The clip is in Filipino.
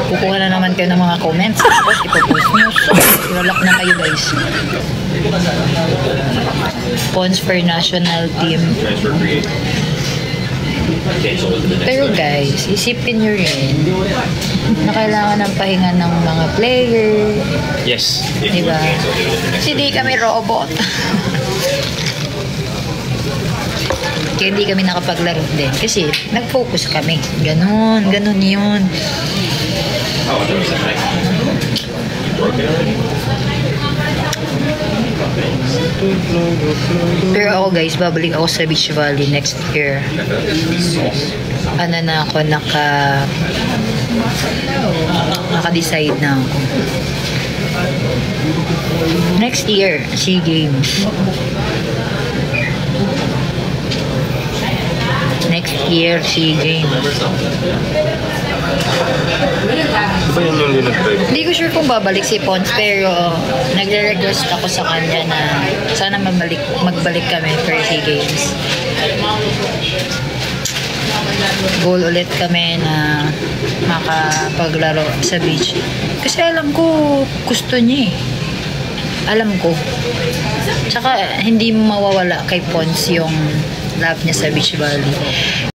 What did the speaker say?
Kukuha na naman kayo ng mga comments. Tapos ipopost nyo. So, ilalak na kayo guys. Pons for national team. Pero guys, isipin nyo rin na kailangan ng pahinga ng mga player. Yes. Diba? Kasi di kami robot. Kaya hindi kami nakapaglaro din. Kasi nag-focus kami. Ganun yun. Pero ako guys, babalik ako sa Beach Valley next year. Ano na ako, naka-decide na ako. Next year, SEA Games. Next year, SEA Games. Ba yun yung linag-drive? Hindi ko sure kung babalik si Pons, pero nagre-request ako sa kanya na sana magbalik kami for SEA Games. Goal ulit kami na makapaglaro sa beach. Kasi alam ko, gusto niya eh. Alam ko. Tsaka hindi mawawala kay Pons yung love niya sa Beach Valley.